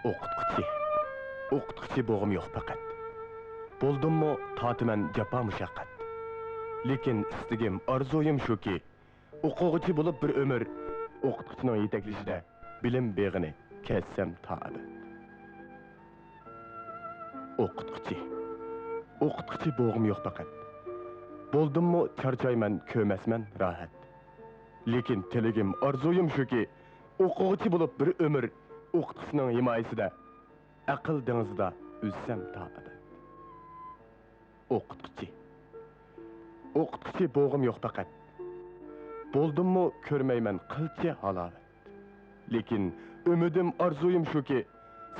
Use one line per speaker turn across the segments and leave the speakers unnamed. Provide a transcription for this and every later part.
O'qituvchi. O'qituvchi bo'g'im yo'q faqat. Bo'ldimmi, tortiman jafo mushaqqat. Lekin istigim, orzuyim shuki, o'quvchi bo'lib bir umr o'qituvchining yetaklashida bilim beg'ini kessam ta'ab. O'qituvchi. O'qituvchi bo'g'im yo'q faqat. Bo'ldimmi, charchayman, ko'masman rohat. Lekin tiligim, orzuyim shuki, o'quvchi bo'lib bir umr o'qituvchining himoyasida aql dengizida uzzam ta'ab. O'qituvchi. O'qituvchi bo'g'im yo'q faqat. Bo'ldimmi, ko'rmayman qilcha halovat. Lekin umidim, orzuyim shuki,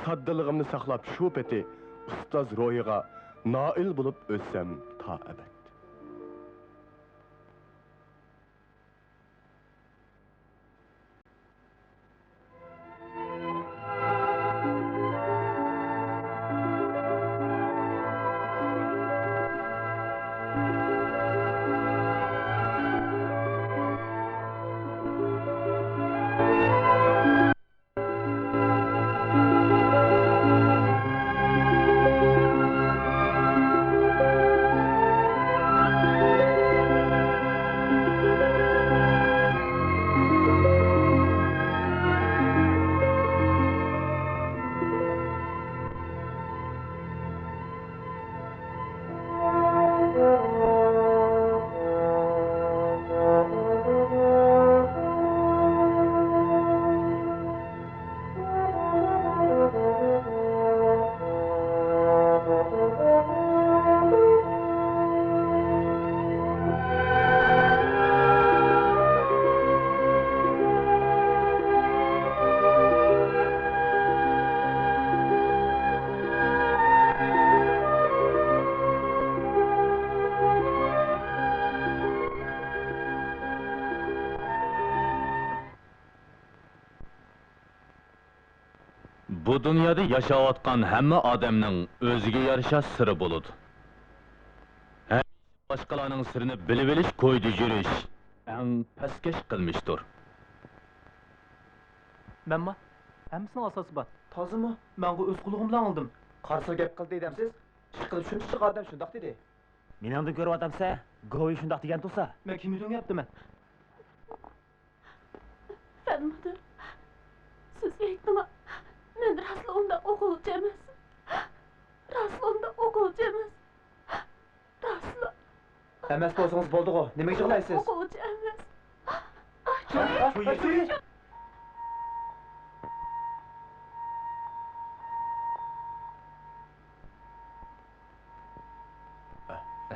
soddaligimni saqlab shu peti ustoz ro'yiga noil bo'lib o'ssam ta'ab.
Bu dünyada yaşayotgan hamma odamning o'ziga yarasha siri bo'ladi. Hamisha boshqalarning sirini bilib olish, qo'ydi yurish eng pastkash qilmishdir.
Menma, hammasının asosi bor. Tozimi? Men bu o'z quligim bilan oldim.
Qarsil gap qildi edamsiz? Chiqilib shuncha odam shundoq dedi.
Meningdan ko'ryaptamsa, go'yi shundoq degan tursa. Men kimdan gapdiman?
Fermadır. Siz aytdimi? Men raslonda o'quvchi emas. Raslonda o'quvchi emas. Raslo.
Emas bo'lsangiz bo'ldi-ku. Nimaga yig'laysiz?
O'quvchi emas.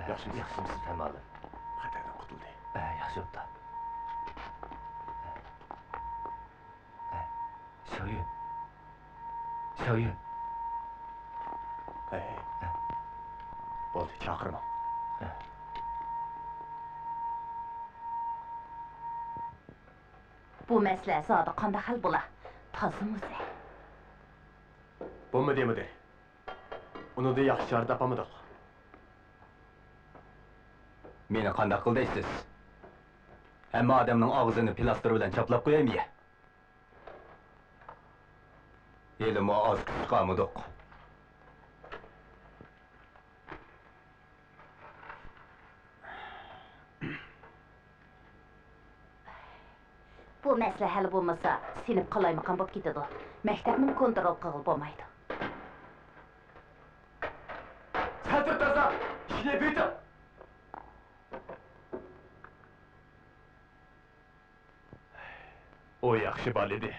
Yaxshimisiz Fermalı?
Xatardan qutuldi.
Yaxshi bo'pti. Shoyu. Shoyu.
Bo'ldi, chaqirma.
Bu mesele zodi qanday hal bo'la? Tozimiz.
Bo'lma demidi. Uni da yaxshi chora topamidik.
Meni qanday qil deysiz? Hamma odamning og'zini plastir bilan chaplab qo'yaymi? Elimi oz qisqamidiq.
Bu mesele hal bo'lmasa, sinib qalaymaqan bo'lib ketadi. Maktabning kontrol qilib bo'lmaydi.
Satır taza, ishni bitir. O yaxshi bal edi.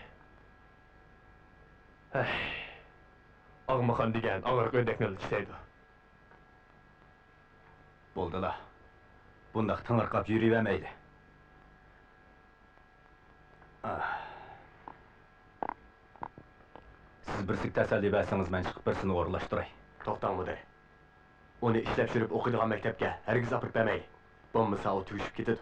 Ağmaxan degan og'riq o'rdakni ilishlaydi.
Bo'ldilar. Bundaq tыңырqab yuravermaydi. Siz birsik tasalli bersangiz, men chiqib birsini o'rlashtiray.
To'xtang mudir. Uni ishlab yurib o'qiydigan maktabga hargiz olib bermayli. Bo'lmasa u tugishib ketadi.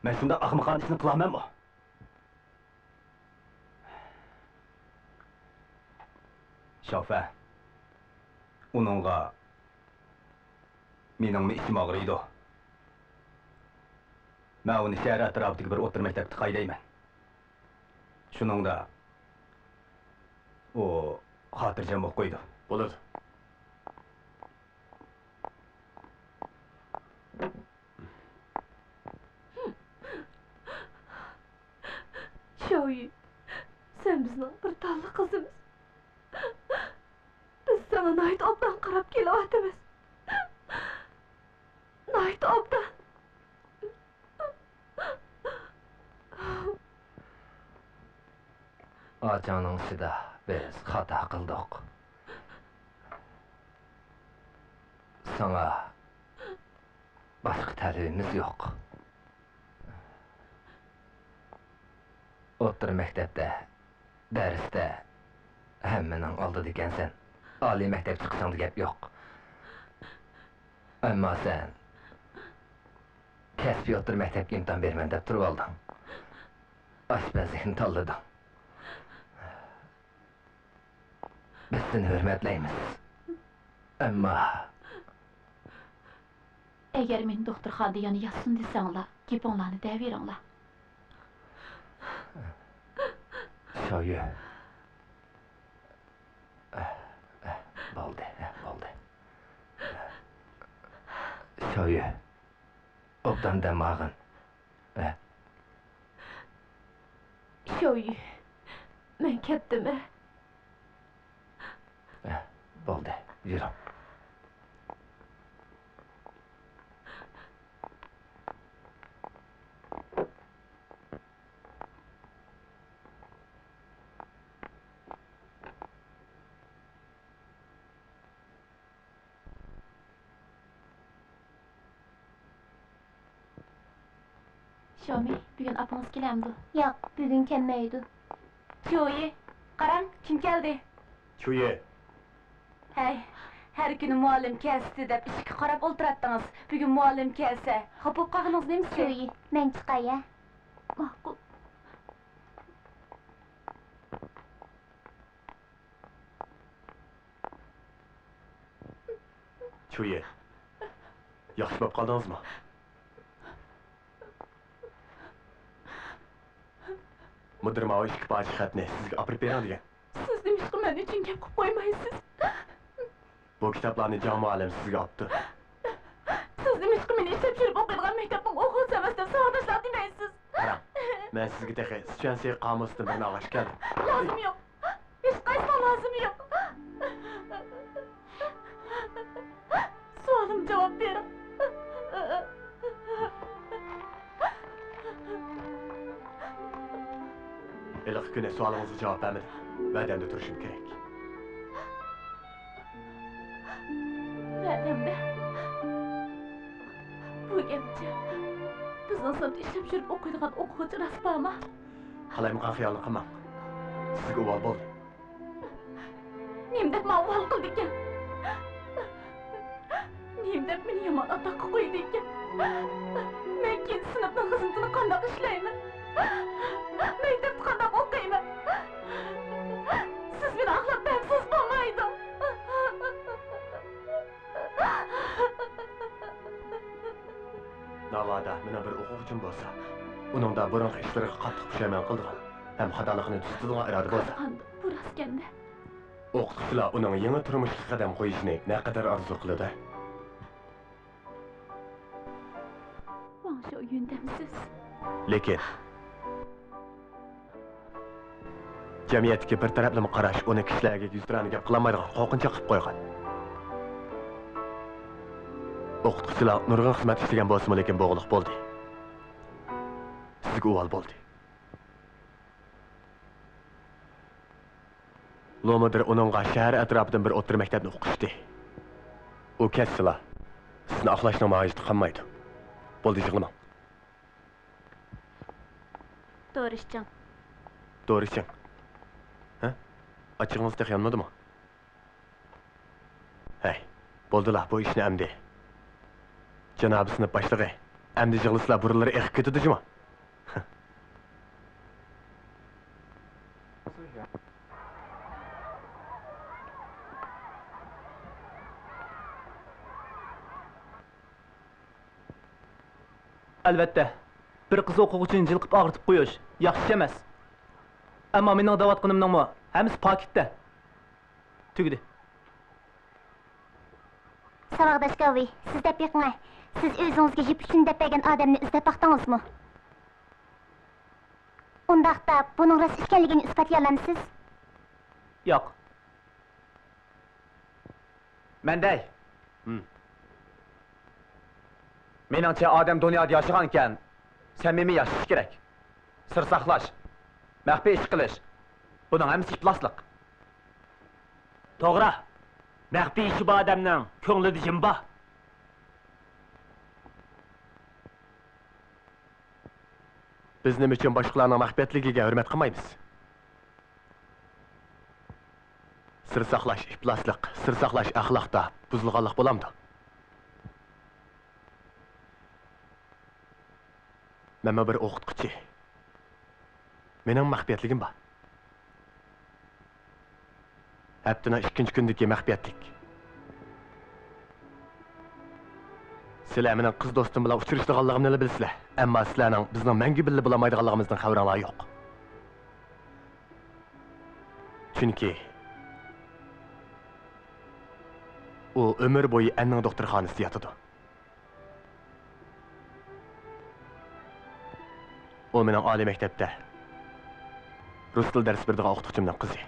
Men shunda ahmoqona ishni qilamanmi? Shofa. Uningga meningmi ishim og'riydi. Men onu şehir atrafındaki bir otur mektepte kaydayman. Şuningda o xotirjam bo'lib qo'ydi.
Bo'ladi.
Şoyu, sen bizning bir tallı kızımız. Biz sana Nayt obdan qarab kelyapmiz. Nayt obdan.
Acanın sida biz xata qildik. Sana başqa talabimiz yo'q. O'tir maktabda, darsda hammaning oldida ekansan. Oliy maktab chiqishingda gap yo'q. Ammo sen kasbiy o'tir maktabga imtihon berman deb turib olding. Oshpazlikni tanlading. Biz seni hurmatlaymiz. Ammo
Eğer men doktorxonada yana yotsin desanglar, gapinglarni deyaveringlar.
Shoyi. Bo'ldi. Shoyi. Obdan damag'in.
Şoyu, men ketdimi?
Bo'ldi. Yur.
Şomi, bugün apanız kelamdı.
Yo'q, bugun kelmaydi.
Şoyu, qarang, kim keldi?
Chuye,
Hey, her günü muallim kelsi deb ishga qarab o'tiratdingiz. Bugün muallim kelsa, xafa bo'lib qaldingiz nemiski?
Sho'yi, men chiqay ya.
Ma'qul.
Chuye. Yaxshi bo'lib qoldingizmi? Mudir mavo ikki parcha xatni sizga olib beraman degan.
Siz demişki men uchun gap qilib qo'ymaysiz.
Bu kitoblarni Jon muallim sizga olibdi.
Siz demişki men ishlab yurib o'qiydigan maktabning o'quvchisi emas deb savodashlar demaysiz.
Qarang, men sizga texe Suchansiy qomusidan birini olib keldim.
Lazım yo'q. Hech qaysi lazım yo'q. Savolim javob bering.
Iliq kuni savolingizni javob bermadim. Va'damda turishim kerak.
Va'damda. Bu gapcha bizning sinfda ishlab yurib o'qiydigan o'quvchi rost bormi?
Qalayman xiyolni qilmang. Sizga uvol bo'ldi.
Nim deb men uvol qildi ekan. Nim deb meni yomon atoqqa qo'ydi ekan. Men keyin sinfning xizmatini qandoq ishlayman? Maktabda qandoq o'qiyman? Siz meni aqlab bersiz bo'lmaydi.
Navoda meni bir o'quvchim bo'lsa, uningda burungi ishlariga qattiq pushaymon qildigan, ham xatoligini tuzadigan iroda bo'lsa,
Bu rostganda.
o'qituvchilar uning yangi turmushga qadam qo'yishini naqadar orzu qiladi.
Mana shu o'yindamisiz.
Lekin jamiyatga bir taraflama qarash uni kishilarga yuzturani gap qilolmaydigan qo'rqincha qilib qo'ygan. O'qituvchilar nurg'un xizmat ishlagan bo'lsa-mu, lekin bo'g'liq bo'ldi. Sizga uvol bo'ldi. Lo'mudir uningga shahar atrofidan bir o'tir maktabni o'qishdi. U ketsalar, sizni oqlashning ma'nosi qolmaydi. Bo'ldi, yig'lamang.
To'g'rishchan.
To'g'rishchan. Ha? Ochig'ingizda xiyonmadimi? Hey, bo'ldilar, bu ishni amdi. Janob sinf boshlig'i, amdi yig'lislar burunlari eqib ketadimi?
Albatta. bir qiz o'quvchini jilqib og'ritib qo'yish yaxshi ish emas. Ammo mening davatqinimning hammasi paketda. Tugdi.
Savagdash Gavi, siz deb yiqing. Siz o'zingizga jip uchun deb bergan odamni izlab baqdingizmi? Undaqda buning rost ekanligini isbotlay olamsiz?
Yo'q.
Menday. Meningcha odam dunyoda yashagan ekan, samimiy yashash kerak. Sir saqlash, maxfiy ish qilish. Buning hammasi ifloslik.
To'g'ri. Maxfiy ishi bor odamning ko'nglida jim bor.
Biz nima uchun boshqalarning maxfiyatligiga hurmat qilmaymiz? Sir saqlash ifloslik, sir saqlash axloqda buzilganlik bo'lamdi. Men bir o'qituvchi. Mening maxfiyatligim bor. Haftaning 2-chi kundagi maxfiyatlik. Sizlar mening qiz do'stim bilan uchrashganligimni bilsizlar, ammo sizlarning bizning mangu birga bo'lamaydiganligimizdan xabaringlar yo'q. Chunki u ömür bo'yi anning doktorxonasida yotadi. O mening oliy maktabda rus tili dars beradigan o'qituvchimning qizi.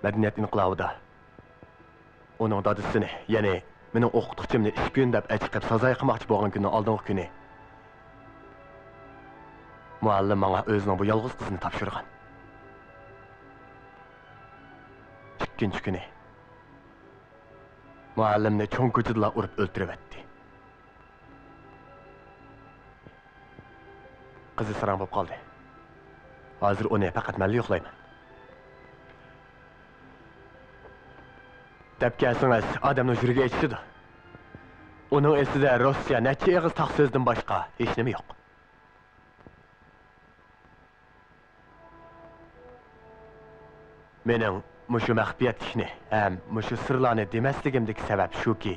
Madaniyat inqilobida uning dadisini, ya'ni mening o'qituvchimni 2 kun deb chiqib sazoy qilmoqchi bo'lgan kunning oldingi kuni muallim menga o'zining bu yolg'iz qizini topshirgan. 2-chi kuni muallimni cho'ng ko'chada urib o'ldiribdi. Qizi sarang bo'lib qoldi. Hozir uni faqat men yo'qlayman. Deb kelsangiz, odamning yuriga aytishdi. Uning esida Rossiya necha og'iz taq so'zdan boshqa hech nima yo'q. Mening mushu maxfiyat ishni ham mushu sirlarni demasligimdagi sabab shuki,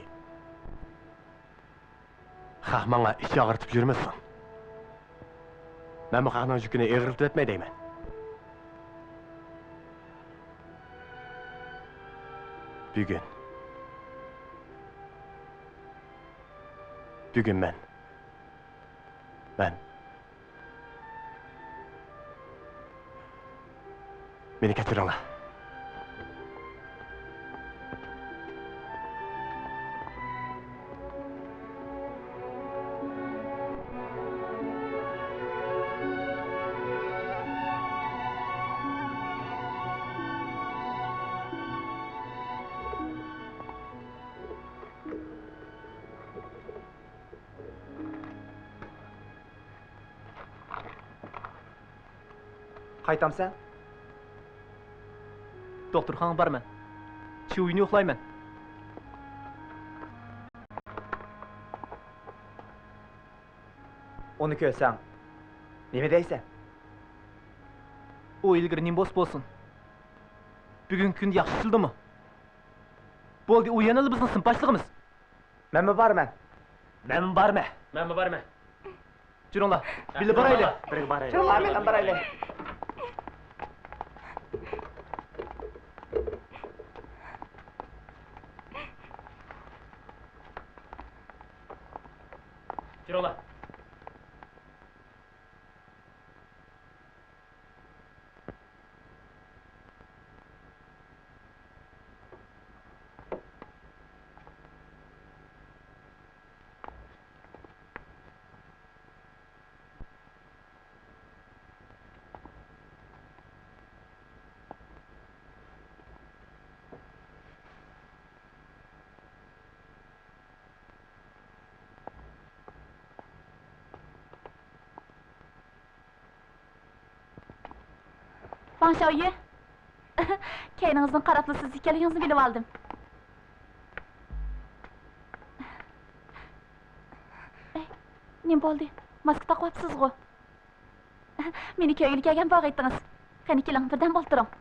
xalq menga ish og'ritib yurmasin. Men bu xalqning yukini eg'irib o'tmay deyman. Bugun men meni kechiringlar.
Qaytamsan?
Doktorxonaga borman. Chi uyni yo'qlayman.
Uni ko'rsang, nima deysan?
O ilgari nim bo'lsin. Bugungi kun yaxshi childimi? Bo'ldi, u yana bizning sinfdoshligimiz.
Men borman.
Men borman.
Juringlar, birga boraylik.
Birga boraylik.
Juringlar, boraylik.
Juringlar.
Panshoyi. Keyningizni qarabli siz ekanligingizni bilib oldim. Nim bo'ldi? Maska taqyapsiz-ku. Meni kuyovga kelgan bog' aytdingiz. Qani keling, birdan bo'ltiring.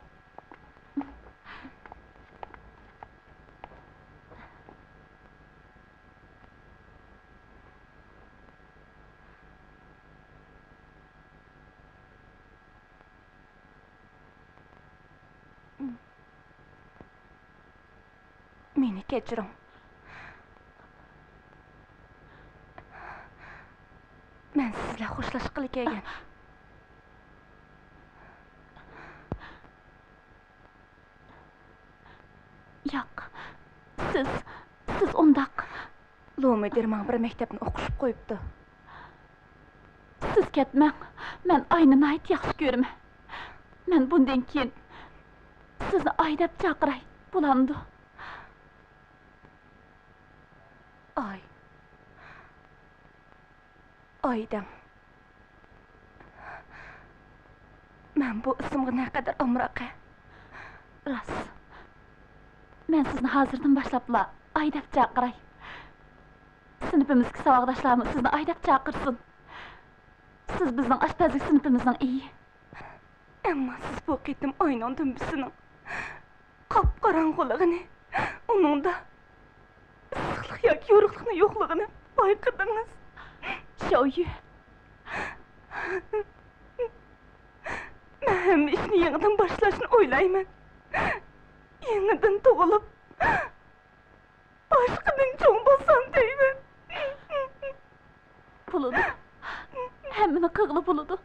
Meni kechiring. Men sizlar xo'shlashqili kelgan. Yo'q. Siz undaq. Lo'midir men bir maktabni o'qishib qo'yibdi. Siz ketmang. Men aynini ayt yaxshi ko'raman. Men bundan keyin sizni aydab chaqiray. Bo'lamdi. Oydam. Men bu ismga naqadar omraqa. Rost. Men sizni hozirdan boshlabla aydab chaqiray. Sinfimizga saboqdoshlarimiz sizni aydab chaqirsin. Siz bizning oshpazlik sinfimizning iyi. Ammo siz bu qitim oynon dumbisining qop-qorong'uligini, uningda issiqlik yoki yo'riqlikni yo'qligini bayqadingiz. Shoyi. Men hamma ishni yangidan boshlashni o'ylayman. Yangidan tug'ilib, boshqadan cho'ng bo'lsam deyman. Puludi. Hammani qig'li puludi.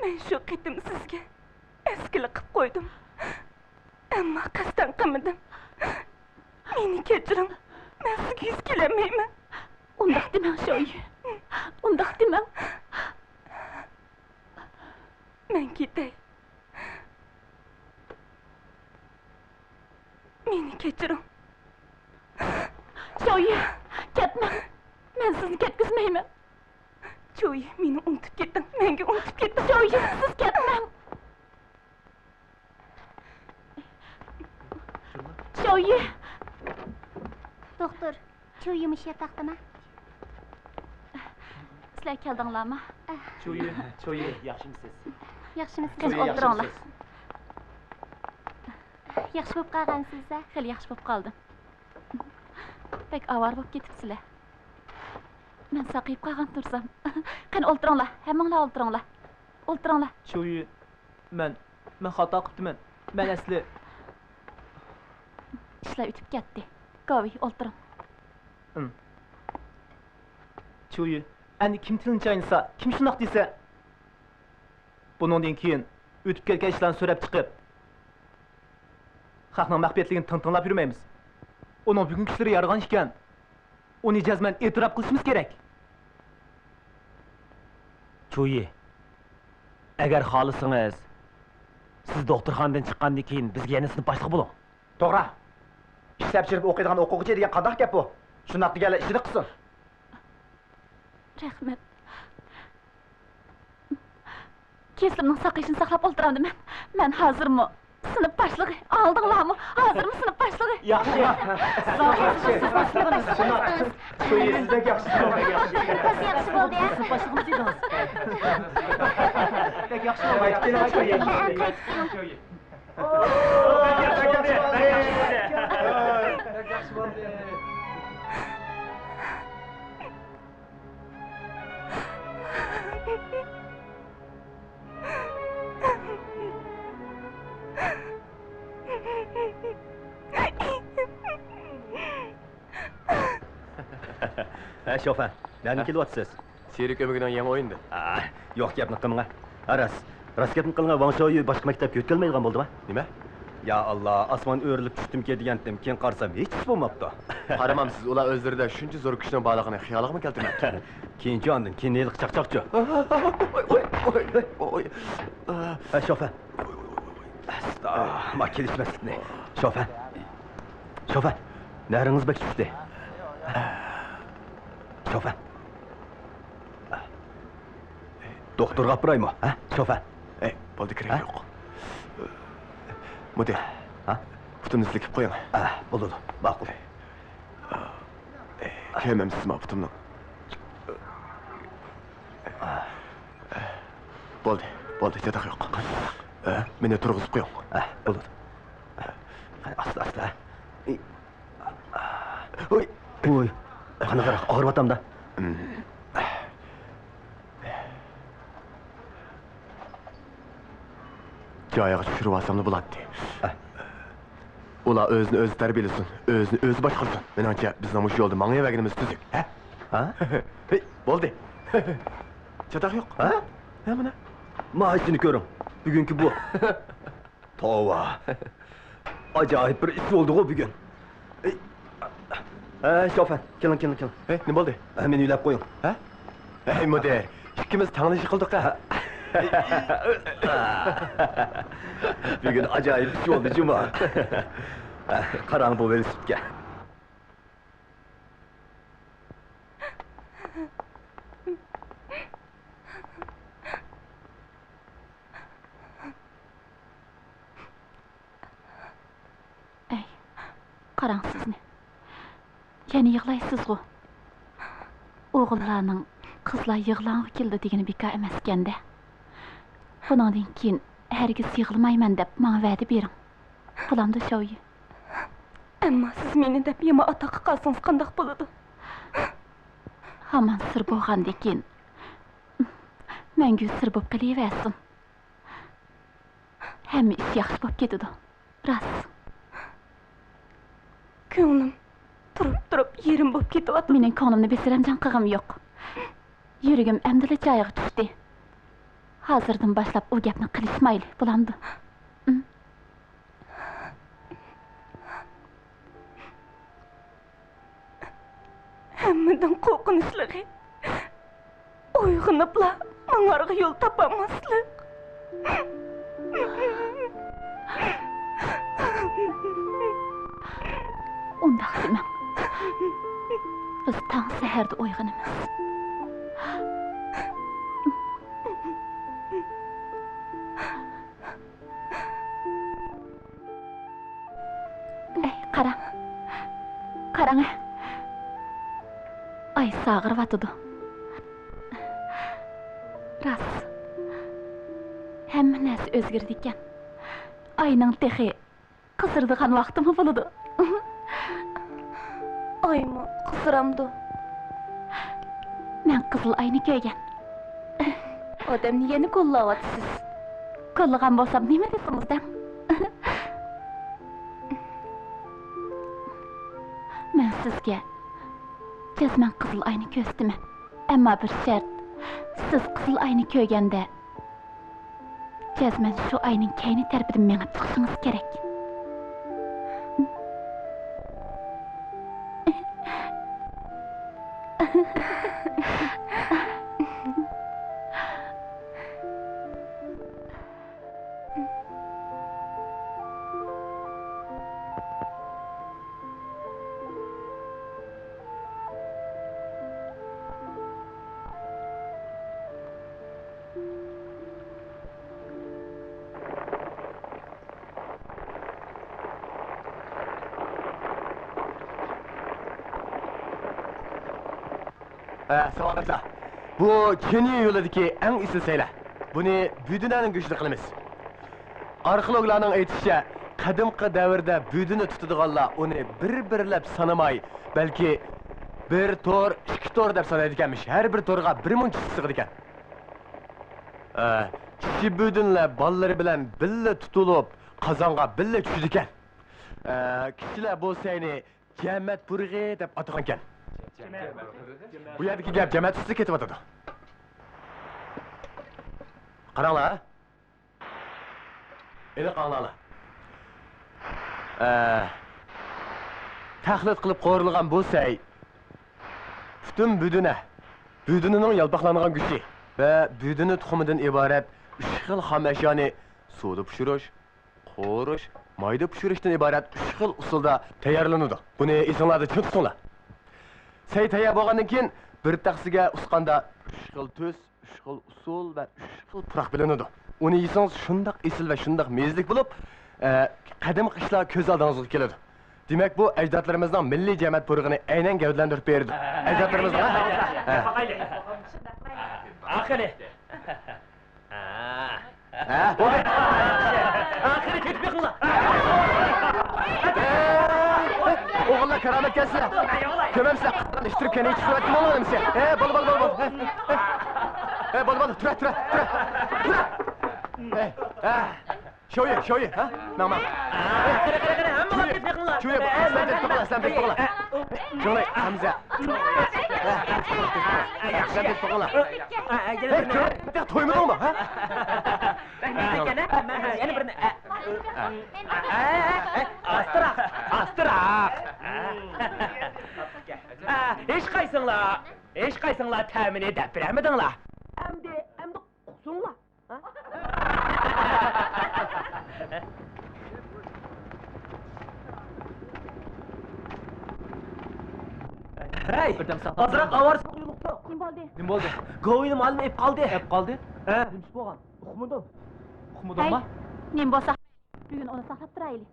Men shu qitim sizga eskilik qilib qo'ydim. Ammo qasddan qilmadim. Meni kechiring. Men sizga yuz kelmayman. Undaq demang, Shoyi. Undaq demang. Men ketay. Meni kechiring. Shoyi, ketma. Men sizni ketkizmayman. Shoyi, meni unutib ketding. Menga unutib ketding. Shoyi, siz ketmang. Shoyi.
Doktor, şu yumuş yataqdimi?
Sizlar keldinglarmi?
Cho'yi, yaxshimisiz?
Yaxshimisiz?
Qani o'tiringlar.
Yaxshi bo'lib qolgansiz-a?
Xeyli yaxshi bo'lib qoldim. Bek avar bo'lib ketibsizlar. Men saqayib qolgan tursam. Qani o'tiringlar, hammanglar o'tiringlar. O'tiringlar.
Cho'yi, men xato qilibman. Men asli
ishlar o'tib ketdi. Qo'y, o'tiring.
Cho'yi, endi kim tilini chaynasa, kim shundoq desa, bundan keyin o'tib ketgan ishlarni so'rab chiqib, xalqning maxfiyatligini tinglab yurmaymiz. Uning bugungi ishlari yaragan ekan, uni jazman e'tirof qilishimiz kerak.
Cho'yi, agar xohlasangiz, siz doktorxonadan chiqqandan keyin bizga yana sinf boshlig'i bo'ling.
To'g'ri. Ishlab chirib o'qiydigan o'quvchi degan qanday gap bu? Shundoq deganlar ishini qilsin.
Rahmat. Keslimning saqishini saqlab o'tiramdi men. Men hozirmi sinf boshlig'i? Oldinglarmi? Hozirmi sinf boshlig'i?
Yaxshi. Cho'yi, sizdek yaxshi.
Biz yaxshi bo'ldi-ya.
Sinf boshlig'imiz edingiz. Bek yaxshi bo'ldi. Cho'yi.
Ha, şoför. Nereden kelyapsiz?
Sherik ömürgüden yangi o'yindi.
Yo'q gapni qilma. Aras. Rost gapni qilma, Vangshoyi boshqa maktabga o'tkazmaydigan bo'ldimi?
Nima?
Ya Allah, osmon o'rilib tushdim degandim, keyin qarasam hech ish bo'lmabdi.
Qaramam, siz ular o'zlarida shuncha zo'r kuchni borlig'ini xiyoliga keltirmabdi.
Keyinchi ondan keyin neliq chaqchaqchi.
Oy.
Ha, şoför. Ma kelishmaslikni. Şoför. Şoför. Naringiz bek tushdi. Şoför. Doktor gapiraymi? Ha, şoför.
Bo'ldi, kerak yo'q. Mudir. Ha? Putimni silkib qo'ying.
Bo'ldi. Ma'qul.
Kelmamsiz ma putimni. Bo'ldi, jadaq yo'q. Meni turg'izib qo'ying.
Bo'ldi. Asta. Oy. Qani qara, og'ribatamda.
joyiga tushirib olsam bo'ladi. Ular o'zini o'zi tarbiyalasin, o'zini o'zi boshqarsin. Menimcha bizning mush yo'lda mangayverganimiz tuzuk, ha?
Ha?
Hey, bo'ldi. Chatoq yo'q, ha? Ha, mana.
Maaşını görün. Bugünkü bu. Tova. Acayip bir iş oldu o bugün. Şoför, kelin.
Hey, ne bo'ldi?
Hemen üylep koyun.
Ha? Hey, müdür. İkimiz tanışık kıldık ha.
Bugün acayip bir şey oldu Cuma. Karanlık bu velosipede.
Qarang sizni. Yana yig'laysiz-ku. O'g'illarning qizlar yig'lang'i keldi degani bekor emas ekanda. Bundan keyin hargiz yig'lamayman deb menga va'da bering. Bulamda shoyi.
Ammo siz meni deb yema ataqa qolsangiz qanday bo'ladi?
Hamon sir bo'lgandan keyin mangu sir bo'lib qolaversin. Hamma ish yaxshi bo'lib ketadi. Rost.
Ko'nglim turib yerim bo'lib ketyapti.
Mening ko'nglimni besiramjan qilg'im yo'q. Yuragim amdila joyiga tushdi. Hozirdan boshlab u gapni qilishmayli, bo'lamdi.
Hammadan qo'rqinchligi. Uyg'onibla menga yo'l topamaslik.
Undaq demang. Biz tong saharda uyg'onamiz. Qarang. Ay sag'irvatidi. Rost. Hamma narsa o'zgardi ekan. Ayning texi qizirdigan vaqtimi bo'ladi?
Ayma qizramdi.
Men qizil ayni ko'rgan.
Odamni yana qo'llayapsiz.
Qo'llagan bo'lsam nima deysizdan? Men sizga jazman qizil ayni ko'rdiman. Ammo bir shart. Siz qizil ayni ko'rganda jazman shu ayning kayni tarafidan mengib chiqishingiz kerak.
Sağolunuzlar. Bu Kenya yo'lidagi eng isil saylar. Buni Budinaning go'shti qilamiz. Arxeologlarning aytishicha, qadimgi davrda Budini tutadiganlar uni bir-birlab sanamay, balki bir to'r, ikki to'r deb sanaydi ekanmish. Har bir to'rga 1000 kishi sig'adi ekan. Kishi Budinlar bolalari bilan billa tutilib, qozonga billa tushdi ekan. Kishilar bo'lsayni jamat purg'i deb atagan ekan. Bu yerdagi gap jamoat ustida ketyapti. Qaranglar. Endi qaranglar. Tahlil qilib qo'rilgan bo'lsa-ay, butun budunining yalpaqlangan go'shti va buduni tuxumidan iborat 3 xil xom ashyoni suvda pishirish, qo'rish, mayda pishirishdan iborat 3 xil usulda tayyorlanadi. Buni esinglarda tutinglar. Say tayyor bo'lgandan keyin bir taxsiga usqanda 3 xil tuz, 3 xil usul va 3 xil puroq bilinadi. Uni yesangiz shundoq esil va shundoq mezlik bo'lib, qadimgi ishlar ko'z oldingizga keladi. Demak, bu ajdodlarimizning milliy jamoat purug'ini aynan gavdlantirib berdi. Ajdodlarimizning
Axiri.
bo'ldi.
Axiri ketib qilinglar.
O'g'illar karomat kelsizlar. Ko'mamsizlar, qatdan ishtirib kani ichib qo'yatdim o'g'limsiz. Bo'l. Bo'l, tur. Shoyi, ha? Nima?
Qara, hammalar ketib yaqinlar.
Shoyi, aslan bet bo'g'la. Shoyi, Hamza. Aslan bet bo'g'la. Bitta to'ymadingmi, ha?
Yana birini. Astırak. Hech qaysinglar ta'min edib bermadinglar. Endi quqsinglar. Hey, ozroq ovoz qo'ymoqda.
Kim bo'ldi?
Nima bo'ldi?
Go'yini ma'lum ep qoldi.
Qoldi?
Nima bo'lgan?
Uqmidimmi?
Nim bo'lsa, bugun uni saqlab turaylik.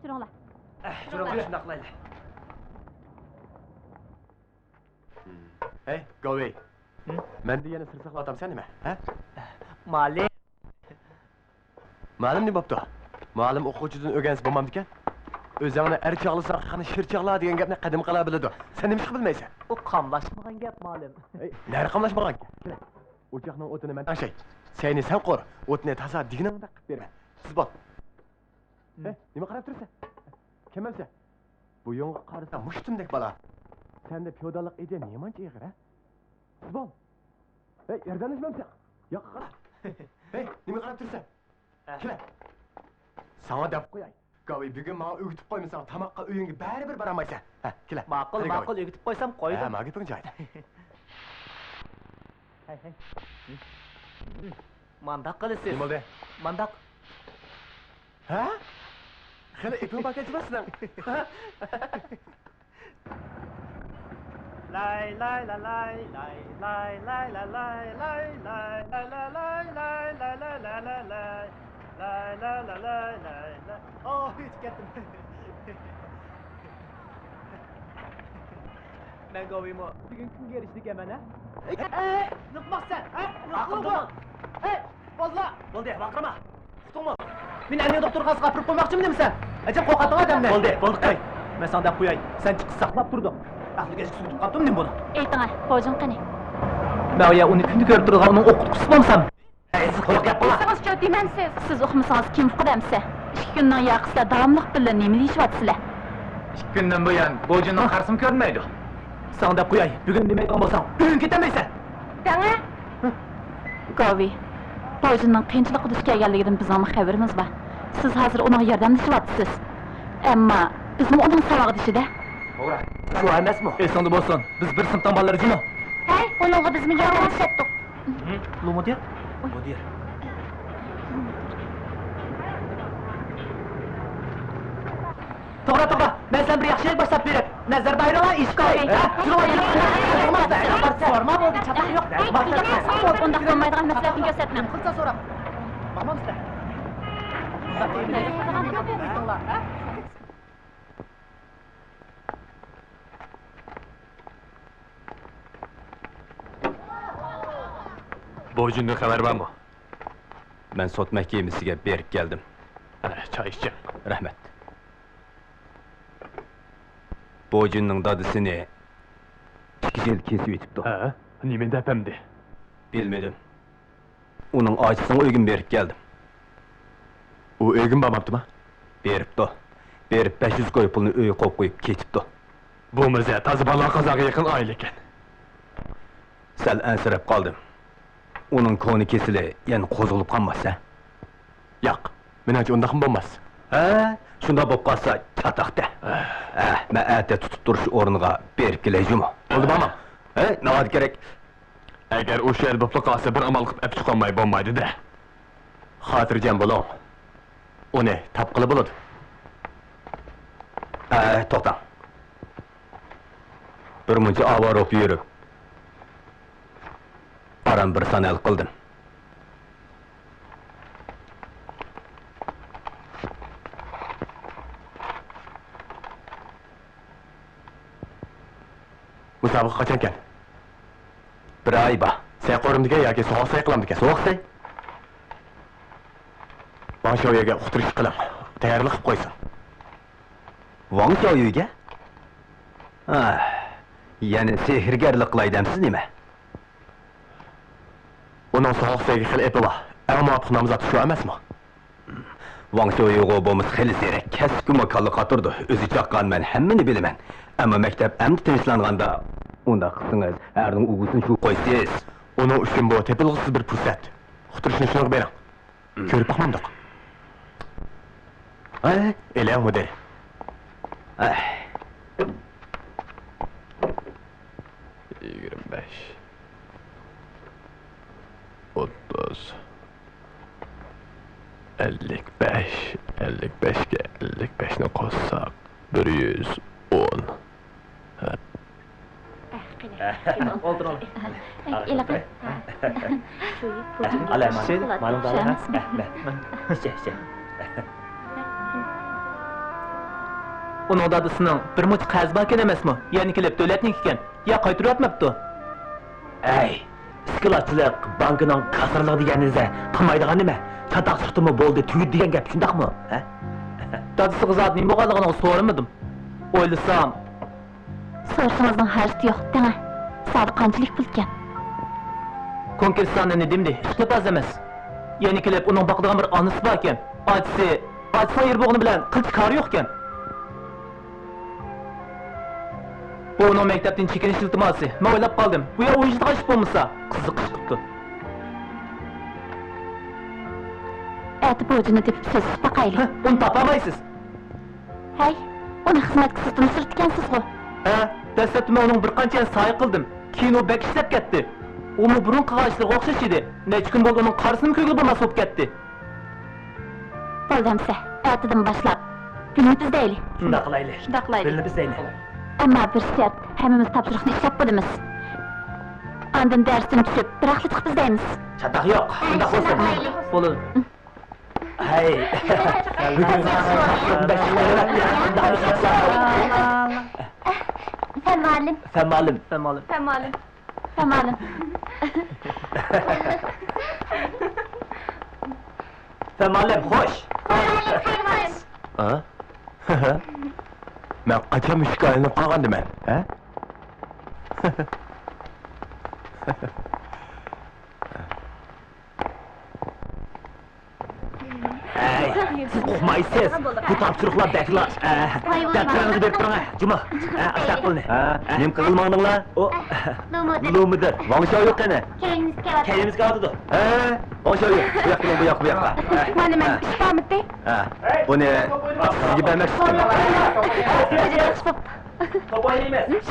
Turinglar.
Shundoq qilaylik.
Hey, Govi. Menda yana sir saqlatamsan nima? Ha?
Ma'lum.
Ma'lum nima bo'pti? Ma'lum o'quvchidan o'rgansa bo'lmamdikan? O'zingni archog'lisan, qani shirchoqlar degan gapni qadim qila biladi. Sen nima ish bilmaysan?
U qamlashmagan gap ma'lum.
Hey, nari qamlashmagan. O'choqning o'tini men tashay. Seni sen qo'r, o'tni toza digningda qilib berma. Siz bor. Hey, nima qarab tursan? Kimamsan? Bu yo'ng'i qarasa mushtumdek bola. Senda feodallik ide nemancha ig'ir, ha? Siz bor. Hey, yerdan ishmamsan. Yo'q, qara. Hey, nima qarab tursan? Kela. Sana deb qo'yay. Govi, bugun menga o'gitib qo'ymasan, tamoqqa uyingga baribir boramaysan. Ha, kela.
Ma'qul o'gitib qo'ysam qo'ydim.
Ha, menga gaping joyida.
Hey. Mandaq qilasiz.
Nima bo'ldi?
Mandaq.
Ha? Xela iping bakach emassan.
Lay lay la lay lay lay lay la lay lay lay lay la lay lay lay la la la lay lay la la lay lay lay. Oh, hiç ketdim. Men govimo. Bugun kimga erishdik hemen ha? Nıqmaqsan, ha? Nıqmaqsan. Hey, bolla. Bo'ldi, vaqirma. Uqdingmi? Men anne doktorga qapirib qo'ymoqchiman demisan? Ajab qo'rqatding odamni. Bo'ldi, qo'y. Men senda qo'yay. Sen chiqib saqlab turding. Ahliga sutib qoldim nima buni?
Ayting, hojim qani?
Men ya uni kunda ko'rib turgan uning o'qituvchisi bo'lsam.
Hey, siz qo'rqib gap qilma.
Siz cho't demansiz. Siz o'qimasangiz kim uqdamsa? 2 kundan yaqisida davomliq bilan nima deyishyapsizlar?
2 kundan buyon bo'jinning qarsim ko'rmaydi.
Sen deb qo'yay. Bugun demaydigan bo'lsang, uying ketamaysan.
Dana?
Govi, hojimning qiyinchilikqa duch kelganligidan bizning xabarimiz bor. Siz hozir uning yordamlashyapsiz. Ammo bizning uning savog'idishida.
To'g'ri.
Shu emasmi?
Esingda bo'lsin. Biz bir sinfdan bolalar jino.
Hey, uningga biz menga yordamlashyapti.
Lu mudir? Mudir. To'g'ri. Men sen bir yaxshilik boshlab berib, nazar bayroqlar ish qo'y. Forma bo'ldi, chatoq yo'q.
Unda qilmaydigan maslahatni ko'rsatmang.
Qilsa so'rab. Mahmamsizlar.
Bo'jindan xabar bormi?
Men sot mahkamasiga berib keldim.
Choy iching.
Rahmat. Bo'jinning dadisini 2 yil kesib o'tibdi.
Ha, nima depamdi?
Bilmedim. Uning achisini o'ygin berib keldim.
U o'g'im bormabdimi?
Beribdi. Berib 500 ko'y pulni uyga qo'yib qo'yib ketibdi.
Bu mirza toza balo qazoqqa yaqin oil ekan.
Sal ansirab qoldim. Uning koni kesili yana qo'zg'ilib qolmasa?
Yo'q, menimcha unda ham bo'lmas.
Ha, shunda bo'lib qolsa chatoqda. Men ata tutib turish o'rniga berib kelayjimi?
Bo'ldi bormi?
Ha, nima kerak?
Agar o'sha yer bo'lib qolsa bir amal qilib olib chiqolmay bo'lmaydi-da. Xotirjam bo'ling. Uni topqili bo'ladi.
To'xtang. Bir muncha avaro olib yurib aram bir sanal qildim.
Musobaqa qachon ekan?
Bir oy bor.
Sen qo'rimdiga yoki so'q sayqilamdikan?
So'qsay?
Mana shu yerga uqtirish qiling. Tayyorlik qilib qo'ysin.
Wang Xiaoyuga? Yana sehrgarlik qilaydimsiz nima?
Uning so'q sayqi qilib epi bor. Eng muvofiq nomzod shu emasmi?
Wang Shoyu'ga bo'lmas xili serak, kasbi makallı qaturdi. O'zi chaqqan men hammani bilaman. Ammo maktab amdi tinchlanganda unda qilsangiz, erning ugusin shu qo'ysiz.
Onun uchun bu tepilg'isiz bir fursat. Uqtirishni shunga bering. Ko'rib baxmandiq. Ele müdür.
Ay.
25 30 55 55'ge 55'ni koysak 110.
Oldur ol.
İlaqa.
Alayman. Malum da ha. Şey.
Onun dadısının bir muç qarz bor ekan emasmi? Ya'ni kelib davlatniki ekan. Ya qaytarib yotmabdi.
Ey, iskilatchilik bankining kasırlığı deganingiz qilmaydigan nima? Chataq suxtimi bo'ldi, tugid degan gap shundaqmi? Ha?
Dadısı qizat nima bo'lganligini so'ramadim. O'ylasam,
So'rashingizning hojati yo'q, deng. Sadi qanchalik pul ekan?
konkurslarni ne demdi? Ishqilib az emas. Ya'ni kelib uning boqadigan bir onasi bor ekan. Otasi yer bo'g'ini bilan qilch kori yo'q ekan. Bu uning maktabdan chekinish iltimosi. Men o'ylab qoldim. Bu yer o'yinchilik ish bo'lmasa, qiziqish qilibdi.
Ati bo'jini tepib siz baqayli.
Uni topamaysiz.
Hay, uni xizmatga sizdan sirtgansiz-ku.
Dastlabda men uning bir qancha soy qildim. Keyin u bek ishlab ketdi. Uni burun qog'ochlarga o'xshash edi. Necha kun bo'ldi uning qarisini ko'ngli bo'lmas bo'lib ketdi.
Bo'ldimsa, atidan boshlab pulni bizdayli.
Shunda qilaylik.
Shunda qilaylik.
Pulni bizdaylik.
Ammo bir shart, hammamiz topshiriqni ishlab bo'lamiz. Ondan darsdan tushib, bir vaqtli chiqib bizdaymiz.
Chataq yo'q. Shunda bo'lsin.
Bo'ladi.
Hey. Bugun
Femalim.
Femalim.
Tamalim.
Femalim, xo'sh.
Ha? Men qachon mushukka aylanib qolgandiman, ha?
Hey, siz qo'rqmaysiz. Bu topshiriqlar beklar. Daftaringizni berib turing. Juma. Aşağı qilni.
Nim qilmanglar?
O, Lumudir.
Wang Shoyu qani?
Keyimizga otdi.
Wang Shoyu, bu yoqqa.
Mana men ishlamidi.
Buni sizga bermoqchiman.
Top o'ynaymiz.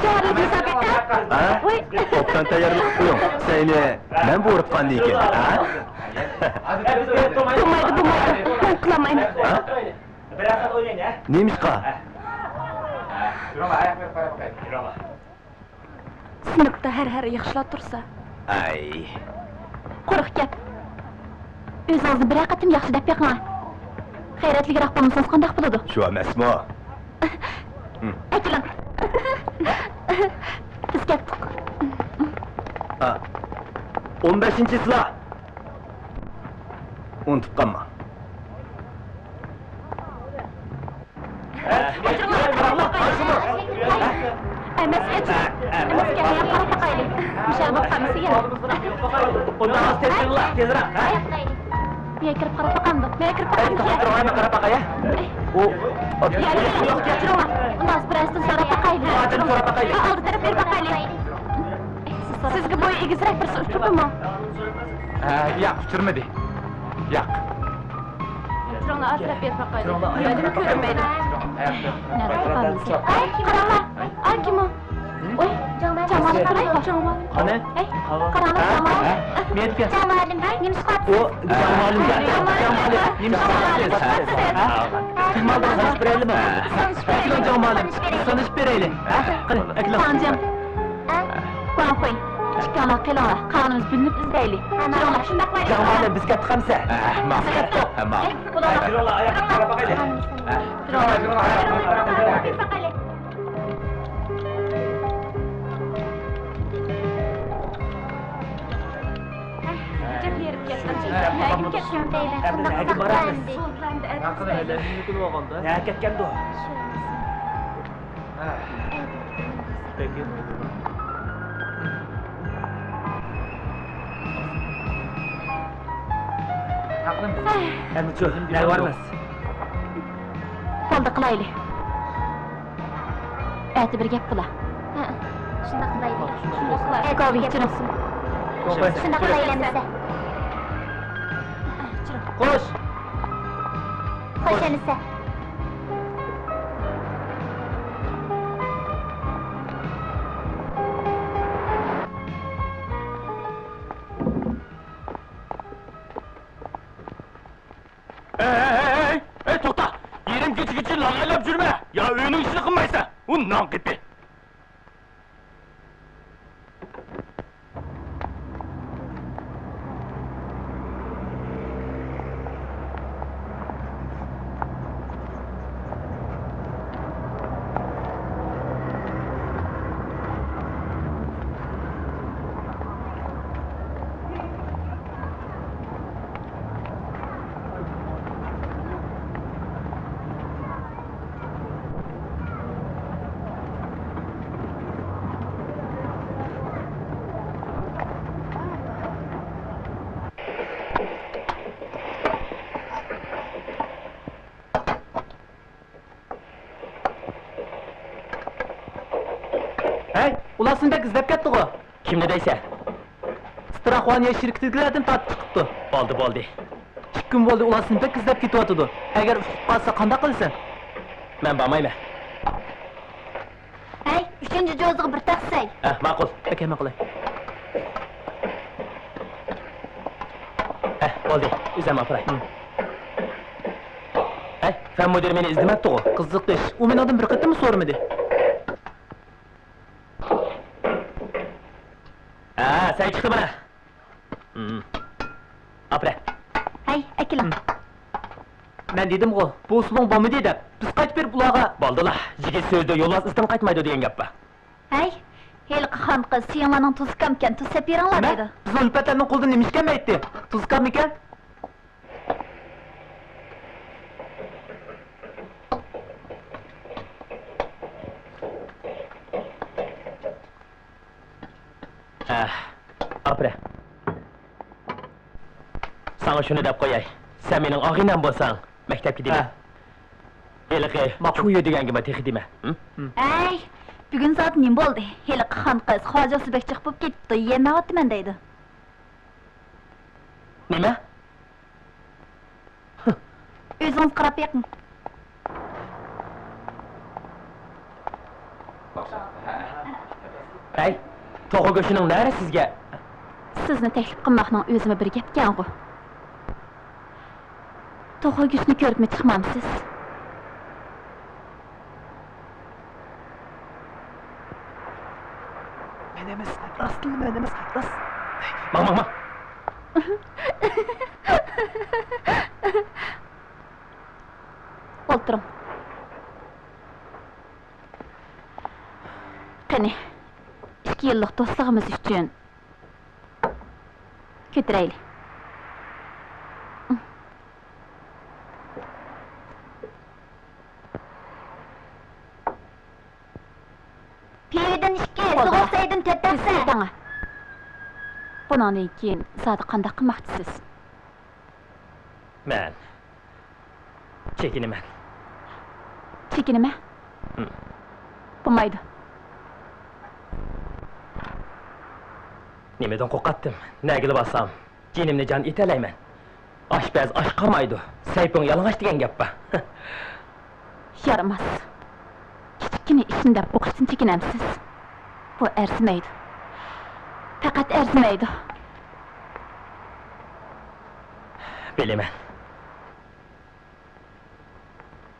Topdan tayyorlik qo'ying. Seni men bo'ribqandan keyin,
Bo'lmaydi. Men qilamayman.
Biraz oynayın ya.
Nemishqa?
Sinfda har yaxshilab tursa,
Ay.
qo'rq gap. O'zingizni bir qatim yaxshi deb beqing. Xayratliroq bo'lmasangiz qanday bo'ladi?
Shu emasmi?
Aytiling. Biz ketdik.
15-silah. Unutib qolma.
Emasga qarab baqaylik. Mishal bo'lib qolmasa ya.
Ondan az tezroq, tezroq.
Men kirib qarab baqamdi.
Qarab baqa ya. O,
Yo'q, kechiraman. Undan birasidan so'rab baqaylik.
so'rab baqaylik.
Oldi taraf berib baqaylik. Sizga bo'y egizroq bir uchturdimi?
Yo'q, uchirmadi. Yo'q.
Şurana atrap berib baqaylik. Yo'lini ko'rmaydi. Ay, qaranglar. Ay, kim o? Oy, Jamal qarang. Jamal.
Qani?
Ey, qaranglar Jamal.
Men aytgan.
Jamalim, nima chiqyapti?
O Jamalim. Nima qilyapsiz? Tilmodan sanish beraylikmi? Akilon Jamalim, sanish beraylik. Qani, Akilon.
Tanjim. Qo'ying qo'ying. Chiqqanlar qilinglar. Qonimiz bilinib izdaylik. Shuranglar shunday qilaylik.
Jamalim bizga tiqamsa.
Ma'qul. Tamam.
Aytirolar, oyoqqa qarab baqaylik. Nega boramiz? Nega ketgandi u?
Haqlımız. Endi-chu, nega bormas?
Bo'ldi, qilayli. Ati bir gap qila.
Ha, shunda qilaylik.
Govi, chirim.
Shunda qilaylik.
Qo'sh.
Xo'sh, Anisa.
Hey, to'xta! Yerim kechigicha lag'aylab yurma! Ya uyning ishini qilmaysan! U non qipi!
Hey, ular sendek izlab ketdi-ku.
Kimni deysa?
Straxoniya shirkatidagilardan tortib chiqibdi.
Bo'ldi.
2 kun bo'ldi ular sendek izlab ketyotidi. Agar uqib qolsa qanday qilasan?
Men bormayman.
Hey, 3-jo'ziga bir taqsay.
Ma'qul.
Akama qilay.
Bo'ldi. O'zim opiray. Fan mudir meni izlamabdi-ku.
Qiziq ish. U mendan bir qatim so'ramadi.
Sen chiqdi mana. Opra.
Hey, akilam.
Men dedim-ku, bu usulun bormi deb. Biz qaytib berib ularga
Bo'ldilar. Yigit so'zda yo'lmas isdan qaytmaydi degan gap bor.
Hey, heliqi xon qiz siyamaning tuzkamkan tuzsab beringlar dedi.
Biz ulpatlarning qo'ldan nima ishkan aytdi? Tuzkam ekan?
Opra. Sana shuni deb qo'yay. Sen mening og'inam bo'lsang, maktabga dema. Heliqi, chuyo deganga texi dema.
Hey, bugun soat nim bo'ldi? Heliqi xon qiz Xo'ja Usibek chiqib ketdi. Yemayapman deydi.
Nima?
O'zingiz qarab beqing.
Hey, to'g'ri go'shining nari sizga?
Sizni taklif qilmoqning o'zimi bir gapkan-ku. To'g'ri go'shtni ko'ribmi chiqmamsiz?
Men emas, rostmi men emas, rost.
Mama.
O'tiring. Qani, 2 yillik do'stligimiz uchun ko'taraylik.
Piyodan 2, so'g'saydin 4 taqsa.
Dana. Bundan keyin zodi qanday qilmoqchisiz?
Men chekinaman.
Chekinima? Bo'lmaydi.
Nimadan qo'rqatdim? Nagili bassam, jinimni jon etalayman. Oshpaz osh qamaydi. Sayping yalang'och degan gap bor.
Yaramas. Kichkina ishimda bo'qishdan chekinamsiz. Bu arzimaydi. Faqat arzimaydi.
Bilaman.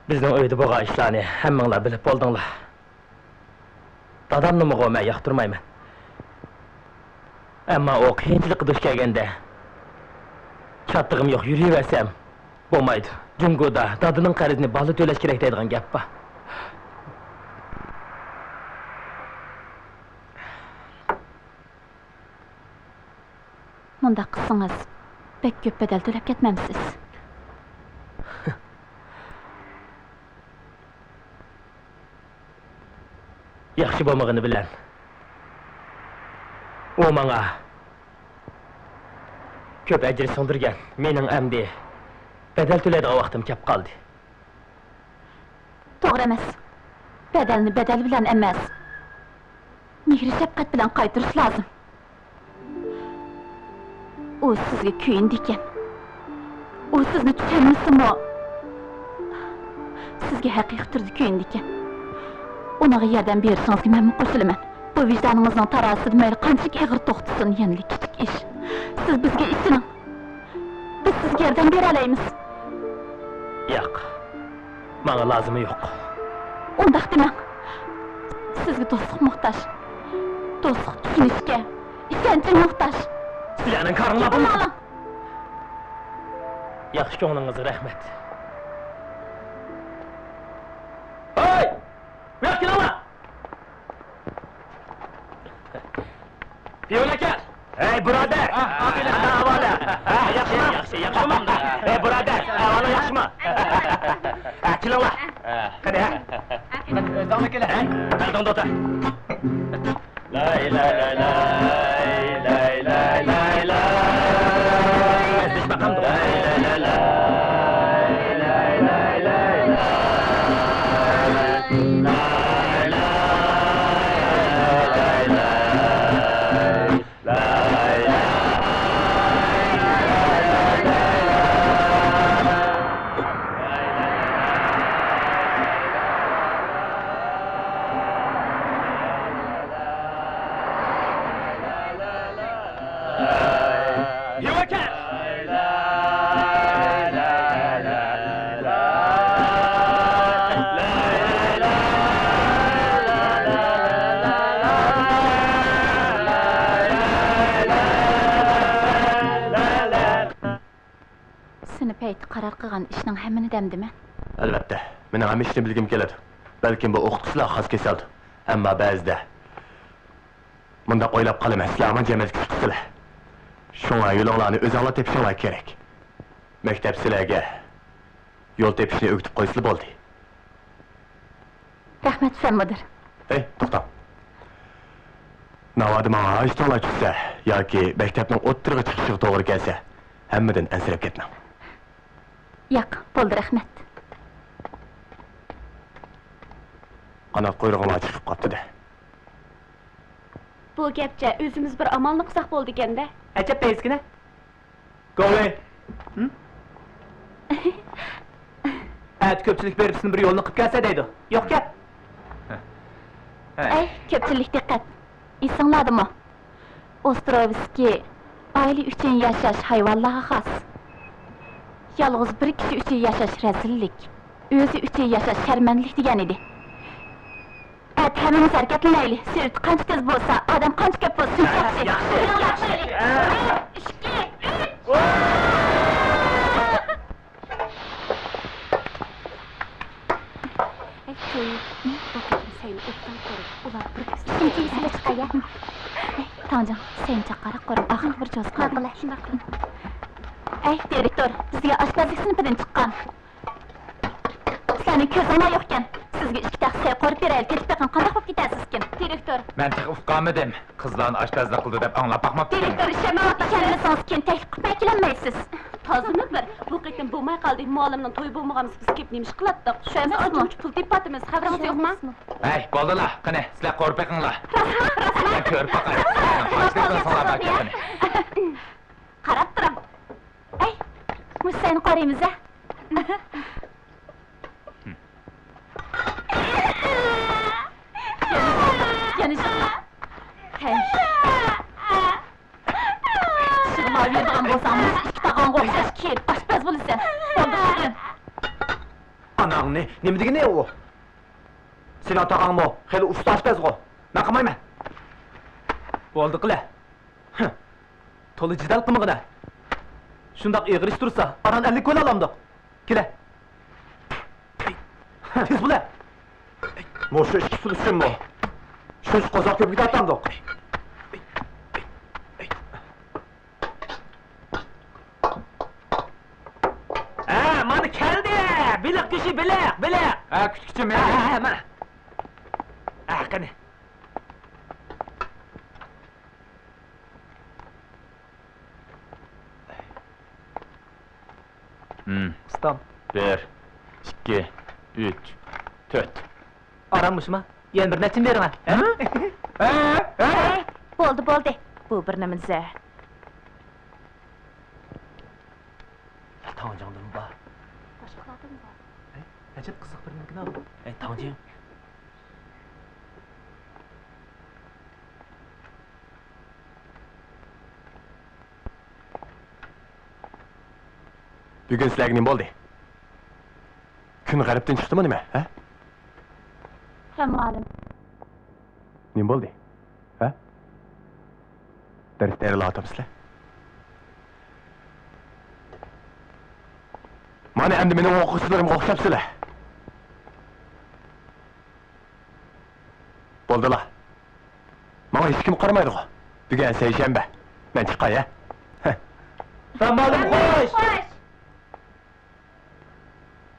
Bizning uyda bo'lgan ishlarni hammanglar bilib bo'ldinglar. Dadamni men yoqtirmayman. Ammo o qiyinchilikqa duch kelganda chattig'im yo'q yuraversam bo'lmaydi. Jungoda dadining qarzini bola to'lash kerak deydigan gap bor.
Munda qilsangiz pek ko'p bedel to'lab ketmamsiz.
Yaxshi bo'lmag'ini bilan. O menga Ko'p ajr so'ndirgan mening amdi badal to'laydigan vaqtim kelib qoldi.
To'g'ri emas. Badalni badal bilan emas. Mehr shafqat bilan qaytarish lozim. U sizga kuyindi ekan. U sizni tushunmasimi? Sizga haqiqiy turda kuyindi ekan. Unaga yordam berishingizga men qo'shilaman. Bu vijdoningizning tarosida mayli qanchalik ig'ir to'xtasin, yangi kichik ish. Siz bizga ishining. Biz sizga yordam bera olamiz.
Yo'q. Menga lozimi yo'q.
Undaq demang. Sizga do'stlik muhtoj. Do'stlik tushunishga, ishonchga muhtoj.
Sizlarning qaringlar bu.
Bilmadim.
Yaxshi ko'nglingizga rahmat. Hey! Yo'q kelama. Yo'lakar. Hey birodar. Avvala. Yaxshimi? Hey birodar, avvala yaxshimi? Kelinglar. Qani?
Dona kela.
Qani dota. La ilaha illa la ilaha illa Biz maqam la ilaha illa
Seni payti qaror qilgan ishning hammini damdiman.
Albatta, mening ham ishni bilgim keladi. Balkim bu o'qituvchilar xos kesildi. Ammo ba'zida bunda o'ylab qolaman, sizlar jamiyatga chiqsizlar. Shunga yo'linglarni o'zinglar tepishinglar kerak. Maktab sizlarga yo'l tepishni o'rgatib qo'ysizlar bo'ldi.
Rahmat sen mudir.
Hey, to'xta. Navodi menga ajtolar tushsa yoki maktabning o'ttirig'i chiqishiga to'g'ri kelsa, hammadan ansirab ketmang.
Yo'q, bo'ldi, rahmat.
Qanot quyrug'im chiqib qopti-da.
Bu gapcha o'zimiz bir amalni qilsak bo'ldi ekanda.
Ajab tezgina. Go'lay. At ko'pchilik beribsin bir yo'lni qilib kelsa deydi. Yo'q gap.
Ey, ko'pchilik diqqat. Esinglardimi? Ostrovskiy oila uchun yashash hayvonlarga xos. Yalnız bir kishi uchun yashash razillik, o'zi uchun yashash sharmandlik degan edi. Hammamiz harakatlanaylik. Sirt qancha tez bo'lsa, odam qancha ko'p bo'lsa, shuncha yaxshi. Tancan, sen chaqara qo'rib, axir bir joz qildi. Shunday qiling. Ey, direktor, bizga oshpazlik sinfidan chiqqan. Sizlarning ko'zinglar yo'q ekan. Sizga ikki taxsiya qo'rib beraylik. Ketib qolgan qanday bo'lib ketasiz ekan, direktor?
Men chiqib qolmadim. Qizlarni oshpazlik qildi deb anglab boqmabdim.
Direktor, ishonmayapti ekansiz, keyin taklif qilib kelolmaysiz.
Tozimi bir, bu qitim bo'lmay qoldik. Muallimning to'y bo'lmaganmiz, biz kelib nemish qilatdik. Shuning uchun pul tepatimiz, xabaringiz yo'qmi?
Hey, bo'ldilar. Qani, sizlar qo'rib beqinglar. Ko'rib boqay.
Qarab turing. Ey, Musayni qaraymiz-a? Hey. Shig'ma bergan bo'lsangiz, ikki taqonga o'xshash kel, oshpaz bo'lasan. Bo'ldi.
Anangni, nima degani u? Sen otag'angmi? Xeli usta oshpazg'o. Men qilmayman.
Bo'ldi qila. To'la jidal qilmag'ida. Shundoq ig'irish tursa, aran 50 ko'l olamdiq. Kela. Tez bo'la.
Mo'shu ikki pul uchunmi? Shuncha qozoq ko'piga tortamdiq.
Mana keldi. Biliq kishi biliq.
Ha, kuchkichim men.
Mana. Qani.
Ustam.
1, 2, 3, 4.
Aranmışma. Yen bir neçin verin ha?
Bo'ldi, bo'ldi. Bu bir nimasi.
Tanjangdan ba.
Boshqalardan bor.
Acep kızık bir nimkini al. Tanjang.
Bugun sizlarga nima bo'ldi? Kun g'aribdan chiqdimi nima, ha?
Ha, ma'lum.
Nima bo'ldi? Ha? Darsda ayrilayotamsizlar? Mana endi mening o'quvchilarimga o'xshabsizlar. Bo'ldilar. Mana hech kim qaramaydi-ku. Bugun seshanba. Men chiqay, ha?
Sambalim hoş.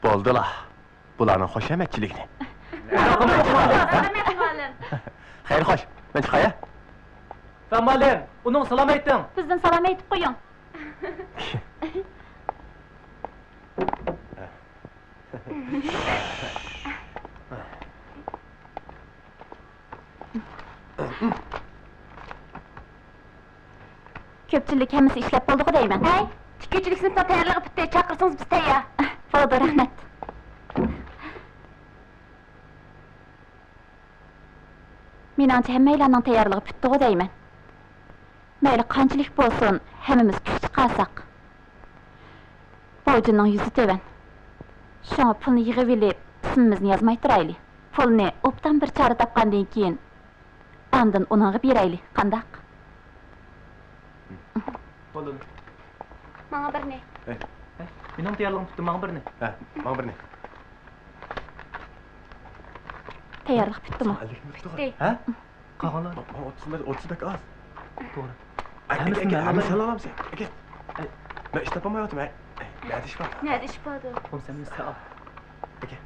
Bo'ldilar. Bularning xoshamatchiligini. Xayr, xo'sh. Men chiqay, ha?
Sambalim, onun salam aytding.
Bizdan salom aytib qo'ying. Ko'pchilik hammasi ishlab bo'ldi-ku deyman. Hey, tikuvchilik sinfdan tayyorlig'i bitta chaqirsangiz biz tayyor. Bo'ldi, rahmat. Menimcha hammalarning tayyorligi bitdi-ku deyman. Mayli qanchalik bo'lsin, hammamiz kuch chiqarsak. Bovjining yuzi tevan. Shunga pulni yig'ib olib, ismimizni yozmay turaylik. Pulni obdan bir chora topgandan keyin andin uningga beraylik. Qandaq?
Bo'ldi.
Menga bir ne?
Mening tayyorligim tutdi, menga bir ne?
Ha, mana bir ne.
Tayyorlik bitdimi?
Bitti. Ha?
Qolganlar
30 dakika az.
to'g'ri.
Hammasini hammasini olamsan. Aka. Men ish topolmayapman. Nima ish bor?
Nima ish bor?
Qo'msam sen al.
Aka.